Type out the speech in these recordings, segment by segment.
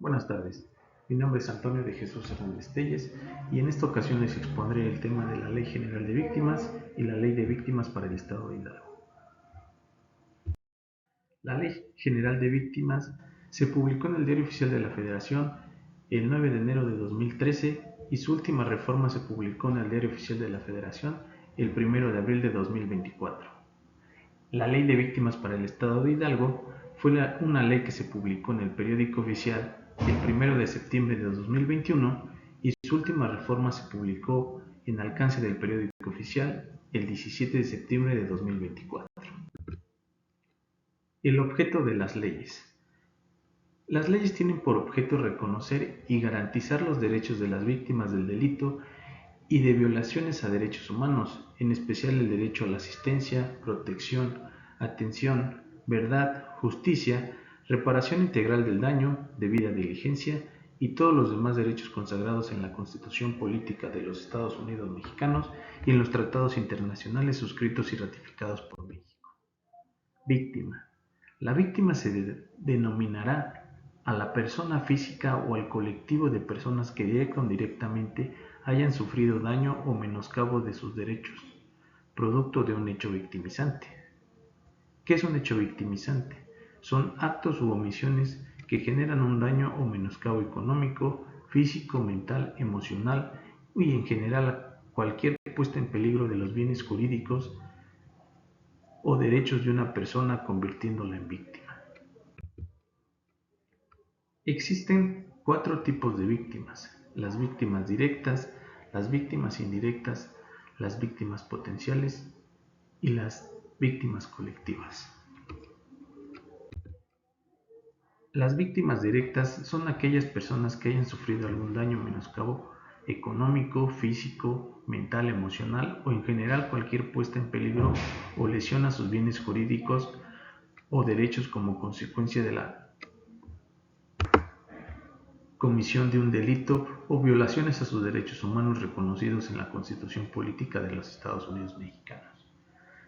Buenas tardes, mi nombre es Antonio de Jesús Hernández Telles y en esta ocasión les expondré el tema de la Ley General de Víctimas y la Ley de Víctimas para el Estado de Hidalgo. La Ley General de Víctimas se publicó en el Diario Oficial de la Federación el 9 de enero de 2013 y su última reforma se publicó en el Diario Oficial de la Federación el 1 de abril de 2024. La Ley de Víctimas para el Estado de Hidalgo fue una ley que se publicó en el periódico oficial el 1 de septiembre de 2021 y su última reforma se publicó en alcance del periódico oficial el 17 de septiembre de 2024. El objeto de las leyes. Las leyes tienen por objeto reconocer y garantizar los derechos de las víctimas del delito y de violaciones a derechos humanos, en especial el derecho a la asistencia, protección, atención, verdad, justicia, reparación integral del daño, debida diligencia y todos los demás derechos consagrados en la Constitución Política de los Estados Unidos Mexicanos y en los tratados internacionales suscritos y ratificados por México. Víctima. La víctima se denominará a la persona física o al colectivo de personas que directa o indirectamente hayan sufrido daño o menoscabo de sus derechos, producto de un hecho victimizante. ¿Qué es un hecho victimizante? Son actos u omisiones que generan un daño o menoscabo económico, físico, mental, emocional y en general cualquier puesta en peligro de los bienes jurídicos o derechos de una persona convirtiéndola en víctima. Existen 4 tipos de víctimas: las víctimas directas, las víctimas indirectas, las víctimas potenciales y las víctimas colectivas. Las víctimas directas son aquellas personas que hayan sufrido algún daño o menoscabo económico, físico, mental, emocional o en general cualquier puesta en peligro o lesión a sus bienes jurídicos o derechos como consecuencia de la comisión de un delito o violaciones a sus derechos humanos reconocidos en la Constitución Política de los Estados Unidos Mexicanos.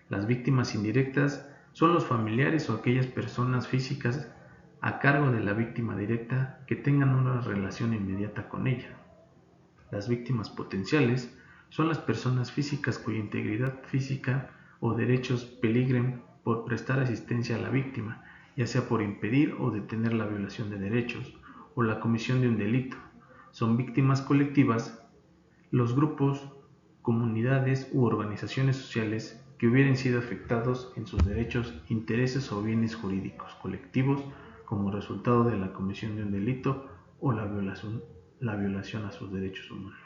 Las víctimas indirectas son los familiares o aquellas personas físicas a cargo de la víctima directa que tengan una relación inmediata con ella. Las víctimas potenciales son las personas físicas cuya integridad física o derechos peligren por prestar asistencia a la víctima, ya sea por impedir o detener la violación de derechos o la comisión de un delito. Son víctimas colectivas los grupos, comunidades u organizaciones sociales que hubieran sido afectados en sus derechos, intereses o bienes jurídicos colectivos como resultado de la comisión de un delito o la violación a sus derechos humanos.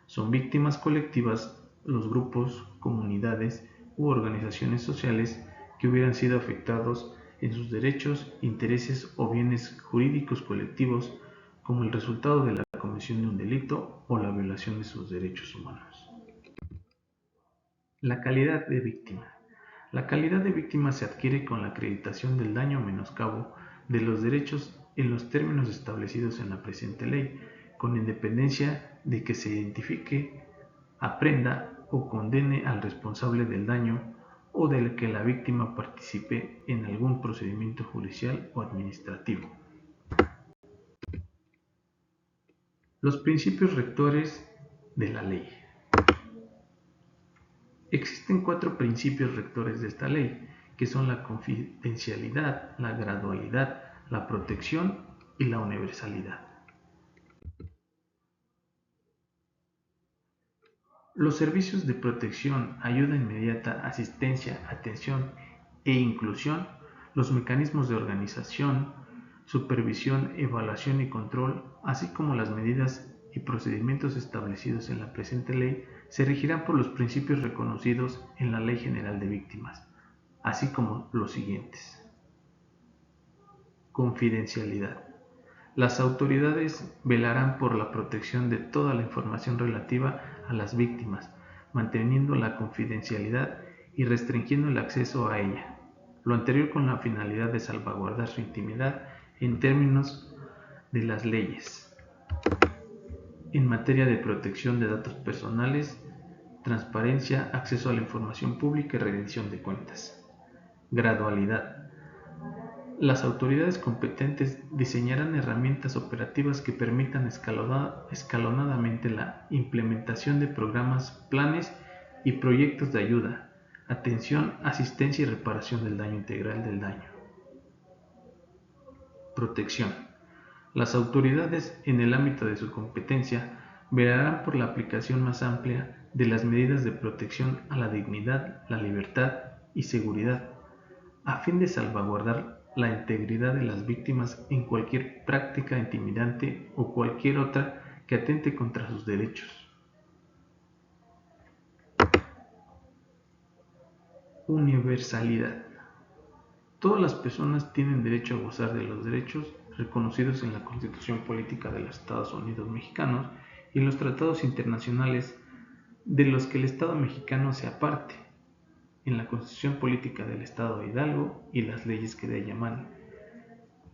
Son víctimas colectivas los grupos, comunidades u organizaciones sociales que hubieran sido afectados en sus derechos, intereses o bienes jurídicos colectivos como el resultado de la comisión de un delito o la violación de sus derechos humanos. La calidad de víctima. La calidad de víctima se adquiere con la acreditación del daño o menoscabo de los derechos en los términos establecidos en la presente ley, con independencia de que se identifique, aprenda o condene al responsable del daño o de que la víctima participe en algún procedimiento judicial o administrativo. Los principios rectores de la ley. Existen 4 principios rectores de esta ley, que son la confidencialidad, la gradualidad, la protección y la universalidad. Los servicios de protección, ayuda inmediata, asistencia, atención e inclusión, los mecanismos de organización, supervisión, evaluación y control, así como las medidas y procedimientos establecidos en la presente ley, se regirán por los principios reconocidos en la Ley General de Víctimas, así como los siguientes. Confidencialidad. Las autoridades velarán por la protección de toda la información relativa a las víctimas, manteniendo la confidencialidad y restringiendo el acceso a ella. Lo anterior con la finalidad de salvaguardar su intimidad en términos de las leyes. En materia de protección de datos personales, transparencia, acceso a la información pública y rendición de cuentas. Gradualidad. Las autoridades competentes diseñarán herramientas operativas que permitan escalonadamente la implementación de programas, planes y proyectos de ayuda, atención, asistencia y reparación del daño integral del daño. Protección. Las autoridades, en el ámbito de su competencia, velarán por la aplicación más amplia de las medidas de protección a la dignidad, la libertad y seguridad, a fin de salvaguardar la integridad de las víctimas en cualquier práctica intimidante o cualquier otra que atente contra sus derechos. Universalidad. Todas las personas tienen derecho a gozar de los derechos reconocidos en la Constitución Política de los Estados Unidos Mexicanos y en los tratados internacionales de los que el Estado mexicano sea parte, en la Constitución Política del Estado de Hidalgo y las leyes que de ella emanan,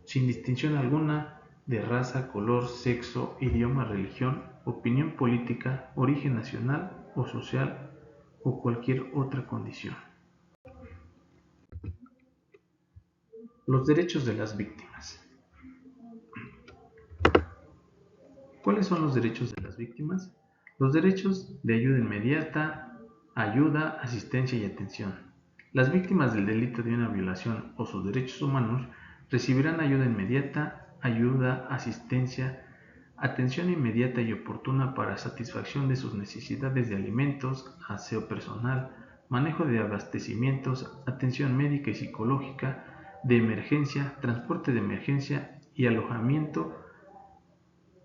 sin distinción alguna de raza, color, sexo, idioma, religión, opinión política, origen nacional o social o cualquier otra condición. Los derechos de las víctimas. ¿Cuáles son los derechos de las víctimas? Los derechos de ayuda inmediata, ayuda, asistencia y atención. Las víctimas del delito de una violación o sus derechos humanos recibirán ayuda inmediata, ayuda, asistencia, atención inmediata y oportuna para satisfacción de sus necesidades de alimentos, aseo personal, manejo de abastecimientos, atención médica y psicológica, de emergencia, transporte de emergencia y alojamiento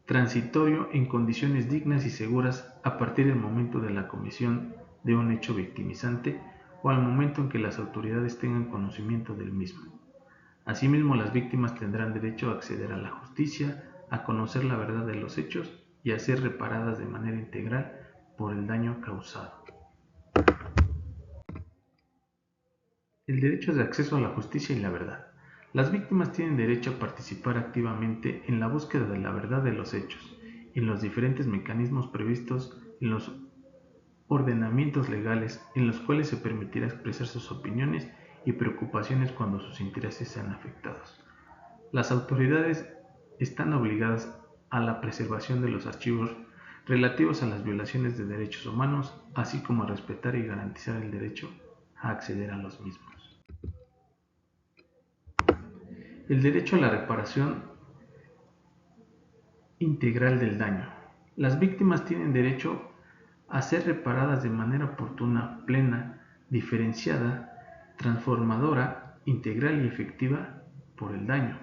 transitorio en condiciones dignas y seguras a partir del momento de la comisión de un hecho victimizante o al momento en que las autoridades tengan conocimiento del mismo. Asimismo, las víctimas tendrán derecho a acceder a la justicia, a conocer la verdad de los hechos y a ser reparadas de manera integral por el daño causado. El derecho de acceso a la justicia y la verdad. Las víctimas tienen derecho a participar activamente en la búsqueda de la verdad de los hechos, en los diferentes mecanismos previstos en los ordenamientos legales en los cuales se permitirá expresar sus opiniones y preocupaciones cuando sus intereses sean afectados. Las autoridades están obligadas a la preservación de los archivos relativos a las violaciones de derechos humanos, así como a respetar y garantizar el derecho a acceder a los mismos. El derecho a la reparación integral del daño. Las víctimas tienen derecho a ser reparadas de manera oportuna, plena, diferenciada, transformadora, integral y efectiva por el daño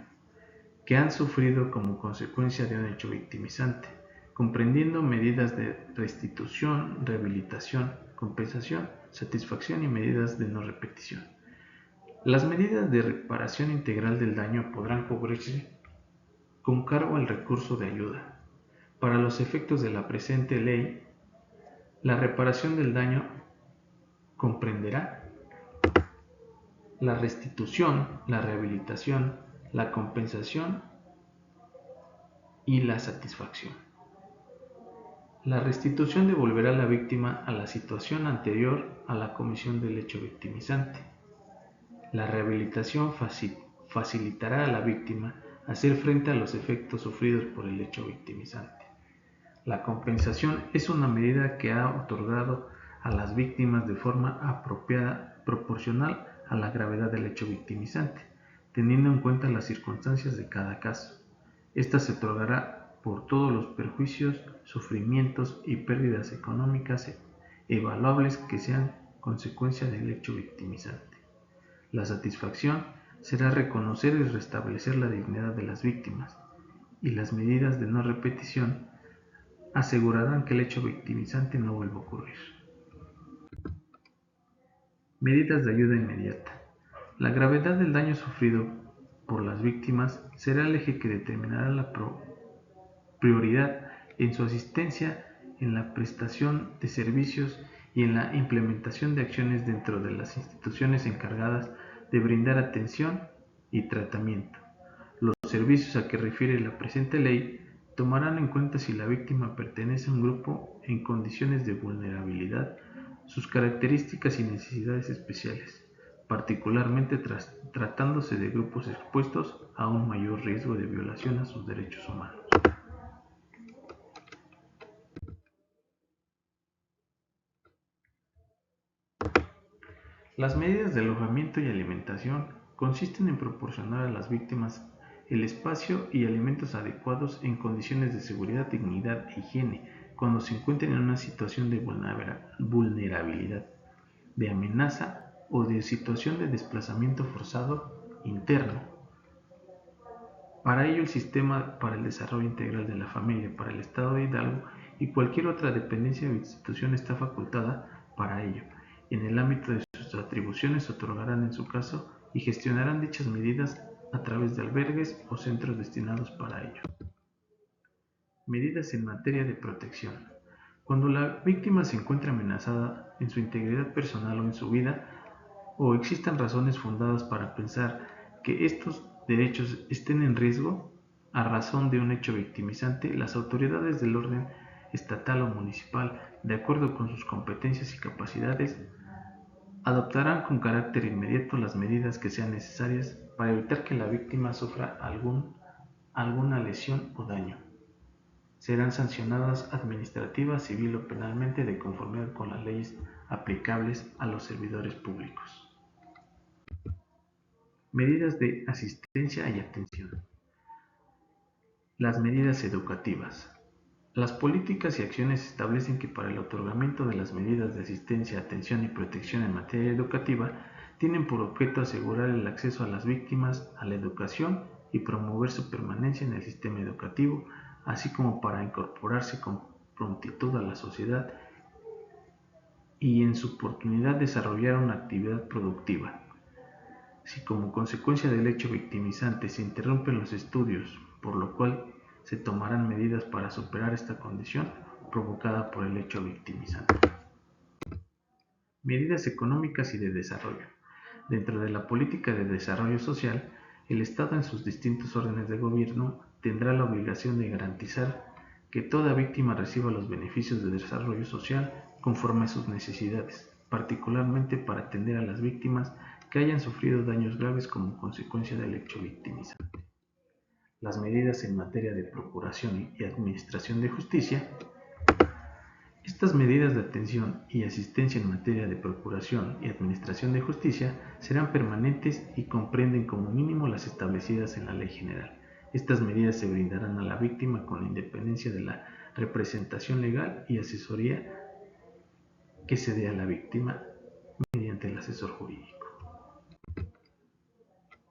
que han sufrido como consecuencia de un hecho victimizante, comprendiendo medidas de restitución, rehabilitación, compensación, satisfacción y medidas de no repetición. Las medidas de reparación integral del daño podrán cubrirse con cargo al recurso de ayuda. Para los efectos de la presente ley, la reparación del daño comprenderá la restitución, la rehabilitación, la compensación y la satisfacción. La restitución devolverá a la víctima a la situación anterior a la comisión del hecho victimizante. La rehabilitación facilitará a la víctima hacer frente a los efectos sufridos por el hecho victimizante. La compensación es una medida que ha otorgado a las víctimas de forma apropiada, proporcional a la gravedad del hecho victimizante, teniendo en cuenta las circunstancias de cada caso. Esta se otorgará por todos los perjuicios, sufrimientos y pérdidas económicas evaluables que sean consecuencia del hecho victimizante. La satisfacción será reconocer y restablecer la dignidad de las víctimas, y las medidas de no repetición asegurarán que el hecho victimizante no vuelva a ocurrir. Medidas de ayuda inmediata. La gravedad del daño sufrido por las víctimas será el eje que determinará la prioridad en su asistencia, en la prestación de servicios y en la implementación de acciones dentro de las instituciones encargadas de brindar atención y tratamiento. Los servicios a que refiere la presente ley tomarán en cuenta si la víctima pertenece a un grupo en condiciones de vulnerabilidad, sus características y necesidades especiales, particularmente tratándose de grupos expuestos a un mayor riesgo de violación a sus derechos humanos. Las medidas de alojamiento y alimentación consisten en proporcionar a las víctimas el espacio y alimentos adecuados en condiciones de seguridad, dignidad e higiene cuando se encuentren en una situación de vulnerabilidad, de amenaza o de situación de desplazamiento forzado interno. Para ello, el Sistema para el Desarrollo Integral de la Familia para el Estado de Hidalgo y cualquier otra dependencia o institución está facultada para ello. En el ámbito de sus atribuciones otorgarán en su caso y gestionarán dichas medidas a través de albergues o centros destinados para ello. Medidas en materia de protección. Cuando la víctima se encuentra amenazada en su integridad personal o en su vida, o existan razones fundadas para pensar que estos derechos estén en riesgo a razón de un hecho victimizante, las autoridades del orden estatal o municipal, de acuerdo con sus competencias y capacidades, adoptarán con carácter inmediato las medidas que sean necesarias para evitar que la víctima sufra alguna lesión o daño. Serán sancionadas administrativa, civil o penalmente de conformidad con las leyes aplicables a los servidores públicos. Medidas de asistencia y atención. Las medidas educativas. Las políticas y acciones establecen que para el otorgamiento de las medidas de asistencia, atención y protección en materia educativa tienen por objeto asegurar el acceso a las víctimas a la educación y promover su permanencia en el sistema educativo, así como para incorporarse con prontitud a la sociedad y en su oportunidad desarrollar una actividad productiva. Si como consecuencia del hecho victimizante se interrumpen los estudios, por lo cual se tomarán medidas para superar esta condición provocada por el hecho victimizante. Medidas económicas y de desarrollo. Dentro de la política de desarrollo social, el Estado en sus distintos órdenes de gobierno tendrá la obligación de garantizar que toda víctima reciba los beneficios de desarrollo social conforme a sus necesidades, particularmente para atender a las víctimas que hayan sufrido daños graves como consecuencia del hecho victimizante. Las medidas en materia de procuración y administración de justicia. Estas medidas de atención y asistencia en materia de procuración y administración de justicia serán permanentes y comprenden como mínimo las establecidas en la Ley General. Estas medidas se brindarán a la víctima con independencia de la representación legal y asesoría que se dé a la víctima mediante el asesor jurídico.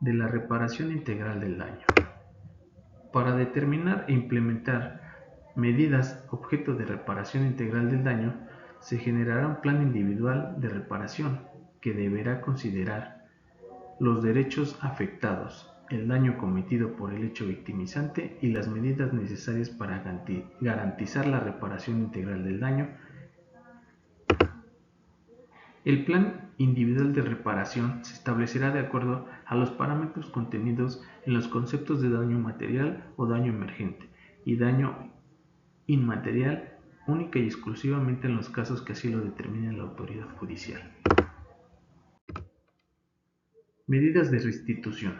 De la reparación integral del daño. Para determinar e implementar medidas objeto de reparación integral del daño, se generará un plan individual de reparación que deberá considerar los derechos afectados, el daño cometido por el hecho victimizante y las medidas necesarias para garantizar la reparación integral del daño. El plan individual de reparación se establecerá de acuerdo a los parámetros contenidos en los conceptos de daño material o daño emergente y daño inmaterial, única y exclusivamente en los casos que así lo determine la autoridad judicial. Medidas de restitución.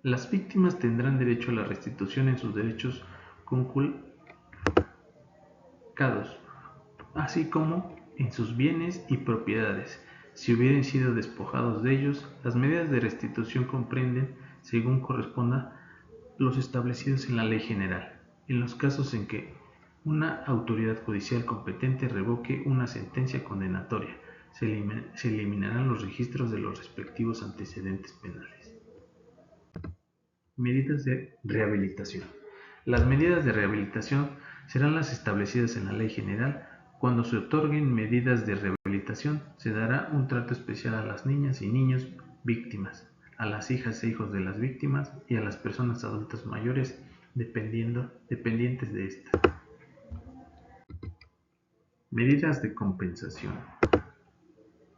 Las víctimas tendrán derecho a la restitución en sus derechos conculcados, así como en sus bienes y propiedades, si hubieran sido despojados de ellos. Las medidas de restitución comprenden, según corresponda, los establecidos en la Ley General, en los casos en que una autoridad judicial competente revoque una sentencia condenatoria, se eliminarán los registros de los respectivos antecedentes penales. Medidas de rehabilitación. Las medidas de rehabilitación serán las establecidas en la Ley General. Cuando se otorguen medidas de rehabilitación, se dará un trato especial a las niñas y niños víctimas, a las hijas e hijos de las víctimas y a las personas adultas mayores dependientes de esta. Medidas de compensación.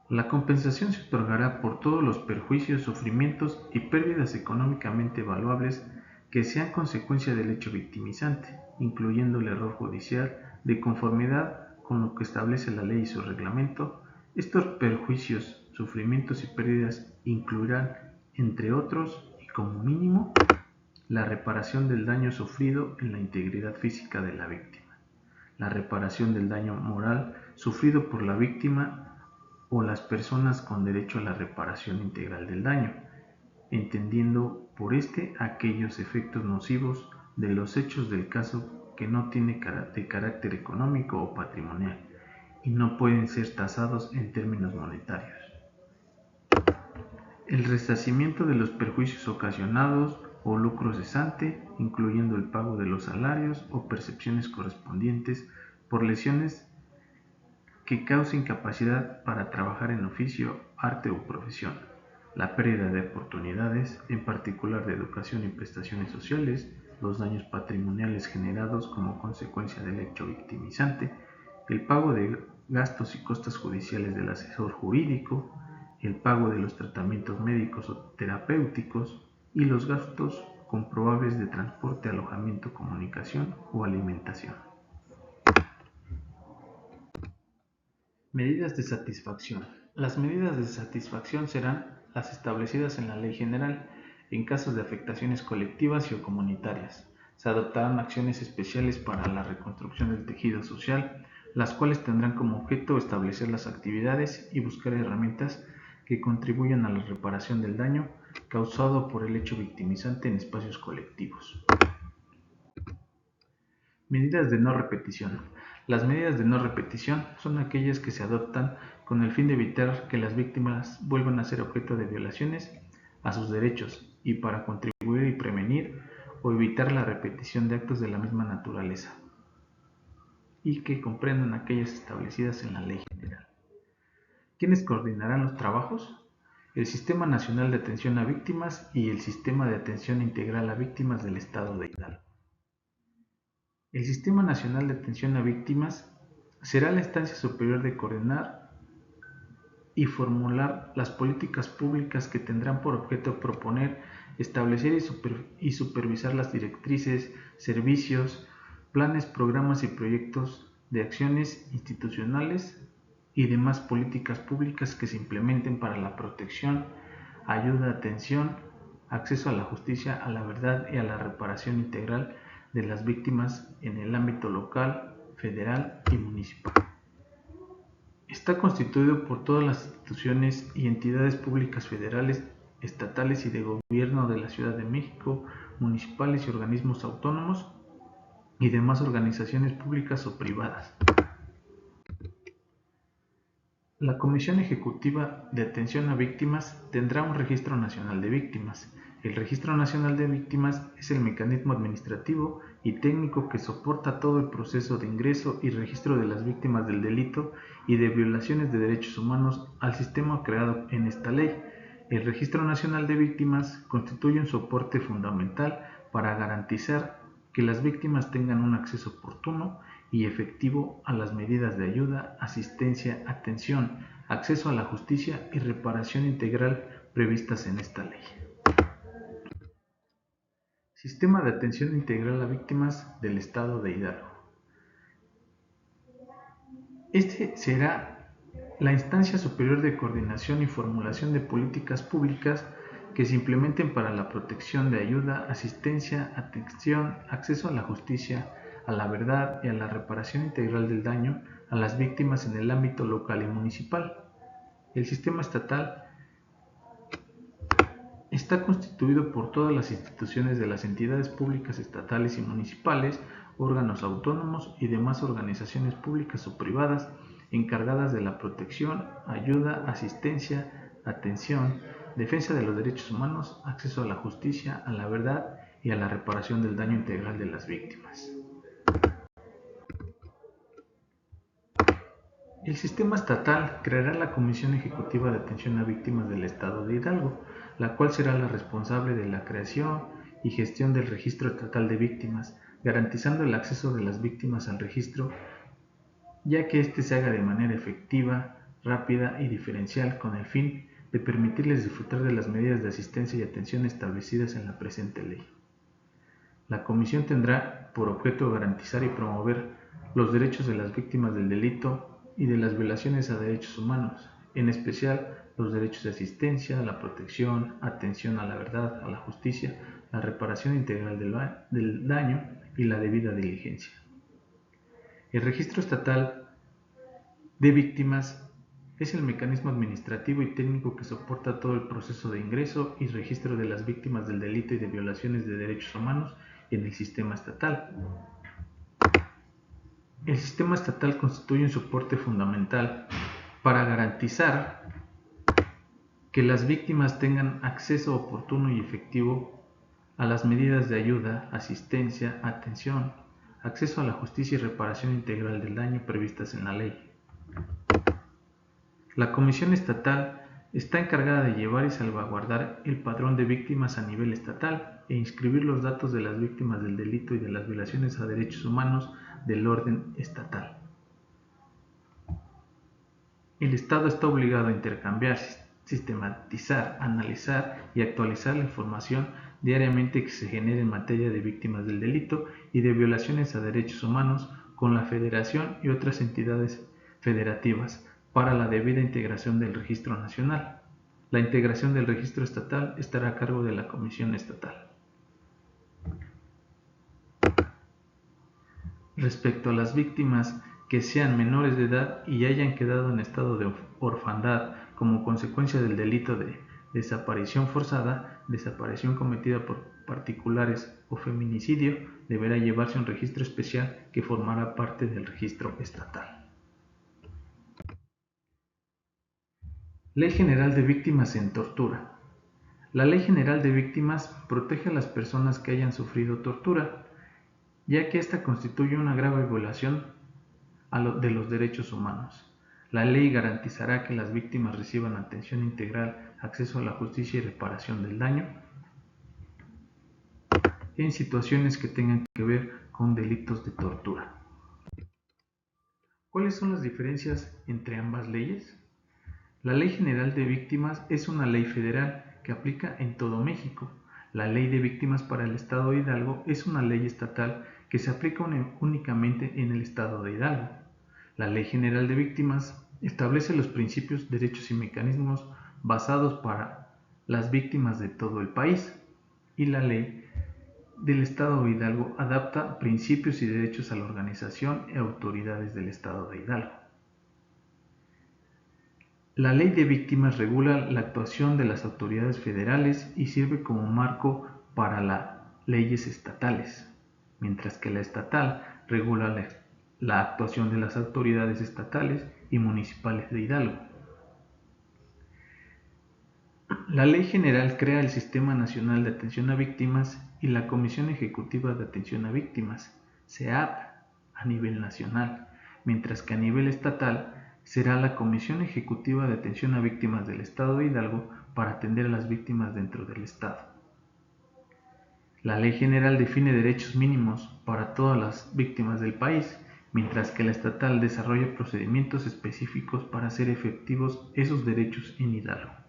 La compensación se otorgará por todos los perjuicios, sufrimientos y pérdidas económicamente valuables que sean consecuencia del hecho victimizante, incluyendo el error judicial, de conformidad con lo que establece la ley y su reglamento. Estos perjuicios, sufrimientos y pérdidas incluirán entre otros, y como mínimo, la reparación del daño sufrido en la integridad física de la víctima, la reparación del daño moral sufrido por la víctima o las personas con derecho a la reparación integral del daño, entendiendo por aquellos efectos nocivos de los hechos del caso que no tiene de carácter económico o patrimonial y no pueden ser tasados en términos monetarios. El resarcimiento de los perjuicios ocasionados o lucro cesante, incluyendo el pago de los salarios o percepciones correspondientes por lesiones que cause incapacidad para trabajar en oficio, arte o profesión, la pérdida de oportunidades, en particular de educación y prestaciones sociales, los daños patrimoniales generados como consecuencia del hecho victimizante, el pago de gastos y costas judiciales del asesor jurídico, el pago de los tratamientos médicos o terapéuticos y los gastos comprobables de transporte, alojamiento, comunicación o alimentación. Medidas de satisfacción. Las medidas de satisfacción serán las establecidas en la Ley General en casos de afectaciones colectivas y o comunitarias. Se adoptarán acciones especiales para la reconstrucción del tejido social, las cuales tendrán como objeto establecer las actividades y buscar herramientas que contribuyan a la reparación del daño causado por el hecho victimizante en espacios colectivos. Medidas de no repetición. Las medidas de no repetición son aquellas que se adoptan con el fin de evitar que las víctimas vuelvan a ser objeto de violaciones a sus derechos y para contribuir y prevenir o evitar la repetición de actos de la misma naturaleza y que comprendan aquellas establecidas en la Ley General. ¿Quiénes coordinarán los trabajos? El Sistema Nacional de Atención a Víctimas y el Sistema de Atención Integral a Víctimas del Estado de Hidalgo. El Sistema Nacional de Atención a Víctimas será la instancia superior de coordinar y formular las políticas públicas que tendrán por objeto proponer, establecer y supervisar las directrices, servicios, planes, programas y proyectos de acciones institucionales y demás políticas públicas que se implementen para la protección, ayuda, atención, acceso a la justicia, a la verdad y a la reparación integral de las víctimas en el ámbito local, federal y municipal. Está constituido por todas las instituciones y entidades públicas federales, estatales y de gobierno de la Ciudad de México, municipales y organismos autónomos y demás organizaciones públicas o privadas. La Comisión Ejecutiva de Atención a Víctimas tendrá un Registro Nacional de Víctimas. El Registro Nacional de Víctimas es el mecanismo administrativo y técnico que soporta todo el proceso de ingreso y registro de las víctimas del delito y de violaciones de derechos humanos al sistema creado en esta ley. El Registro Nacional de Víctimas constituye un soporte fundamental para garantizar que las víctimas tengan un acceso oportuno y efectivo a las medidas de ayuda, asistencia, atención, acceso a la justicia y reparación integral previstas en esta ley. Sistema de Atención Integral a Víctimas del Estado de Hidalgo. Este será la instancia superior de coordinación y formulación de políticas públicas que se implementen para la protección de ayuda, asistencia, atención, acceso a la justicia, a la verdad y a la reparación integral del daño a las víctimas en el ámbito local y municipal. El sistema estatal está constituido por todas las instituciones de las entidades públicas estatales y municipales, órganos autónomos y demás organizaciones públicas o privadas encargadas de la protección, ayuda, asistencia, atención, defensa de los derechos humanos, acceso a la justicia, a la verdad y a la reparación del daño integral de las víctimas. El sistema estatal creará la Comisión Ejecutiva de Atención a Víctimas del Estado de Hidalgo, la cual será la responsable de la creación y gestión del Registro Estatal de Víctimas, garantizando el acceso de las víctimas al registro, ya que éste se haga de manera efectiva, rápida y diferencial con el fin de permitirles disfrutar de las medidas de asistencia y atención establecidas en la presente ley. La Comisión tendrá por objeto garantizar y promover los derechos de las víctimas del delito y de las violaciones a derechos humanos, en especial los derechos de asistencia, la protección, atención a la verdad, a la justicia, la reparación integral del daño y la debida diligencia. El registro estatal de víctimas es el mecanismo administrativo y técnico que soporta todo el proceso de ingreso y registro de las víctimas del delito y de violaciones de derechos humanos en el sistema estatal. El sistema estatal constituye un soporte fundamental para garantizar que las víctimas tengan acceso oportuno y efectivo a las medidas de ayuda, asistencia, atención, acceso a la justicia y reparación integral del daño previstas en la ley. La Comisión Estatal está encargada de llevar y salvaguardar el padrón de víctimas a nivel estatal e inscribir los datos de las víctimas del delito y de las violaciones a derechos humanos del orden estatal. El Estado está obligado a intercambiar, sistematizar, analizar y actualizar la información diariamente que se genere en materia de víctimas del delito y de violaciones a derechos humanos con la Federación y otras entidades federativas para la debida integración del registro nacional. La integración del registro estatal estará a cargo de la Comisión Estatal. Respecto a las víctimas que sean menores de edad y hayan quedado en estado de orfandad como consecuencia del delito de desaparición forzada, desaparición cometida por particulares o feminicidio, deberá llevarse un registro especial que formará parte del registro estatal. Ley General de Víctimas en Tortura. La Ley General de Víctimas protege a las personas que hayan sufrido tortura, ya que ésta constituye una grave violación de los derechos humanos. La ley garantizará que las víctimas reciban atención integral, acceso a la justicia y reparación del daño en situaciones que tengan que ver con delitos de tortura. ¿Cuáles son las diferencias entre ambas leyes? La Ley General de Víctimas es una ley federal que aplica en todo México. La Ley de Víctimas para el Estado de Hidalgo es una ley estatal que se aplica únicamente en el Estado de Hidalgo. La Ley General de Víctimas establece los principios, derechos y mecanismos basados para las víctimas de todo el país, y la Ley del Estado de Hidalgo adapta principios y derechos a la organización y autoridades del Estado de Hidalgo. La Ley de Víctimas regula la actuación de las autoridades federales y sirve como marco para las leyes estatales, mientras que la estatal regula la actuación de las autoridades estatales y municipales de Hidalgo. La Ley General crea el Sistema Nacional de Atención a Víctimas y la Comisión Ejecutiva de Atención a Víctimas, SEAV, a nivel nacional, mientras que a nivel estatal será la Comisión Ejecutiva de Atención a Víctimas del Estado de Hidalgo para atender a las víctimas dentro del Estado. La Ley General define derechos mínimos para todas las víctimas del país, mientras que la estatal desarrolla procedimientos específicos para hacer efectivos esos derechos en Hidalgo.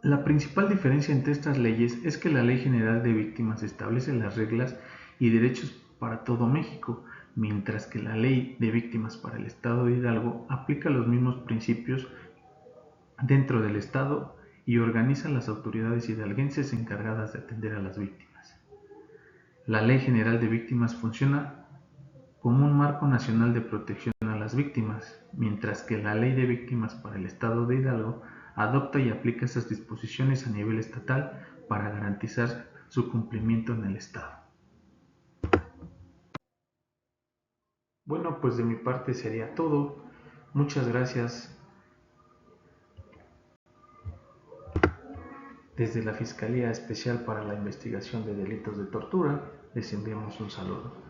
La principal diferencia entre estas leyes es que la Ley General de Víctimas establece las reglas y derechos para todo México, mientras que la Ley de Víctimas para el Estado de Hidalgo aplica los mismos principios dentro del Estado y organiza las autoridades hidalguenses encargadas de atender a las víctimas. La Ley General de Víctimas funciona como un marco nacional de protección a las víctimas, mientras que la Ley de Víctimas para el Estado de Hidalgo adopta y aplica esas disposiciones a nivel estatal para garantizar su cumplimiento en el Estado. Bueno, pues de mi parte sería todo. Muchas gracias. Desde la Fiscalía Especial para la Investigación de Delitos de Tortura, les enviamos un saludo.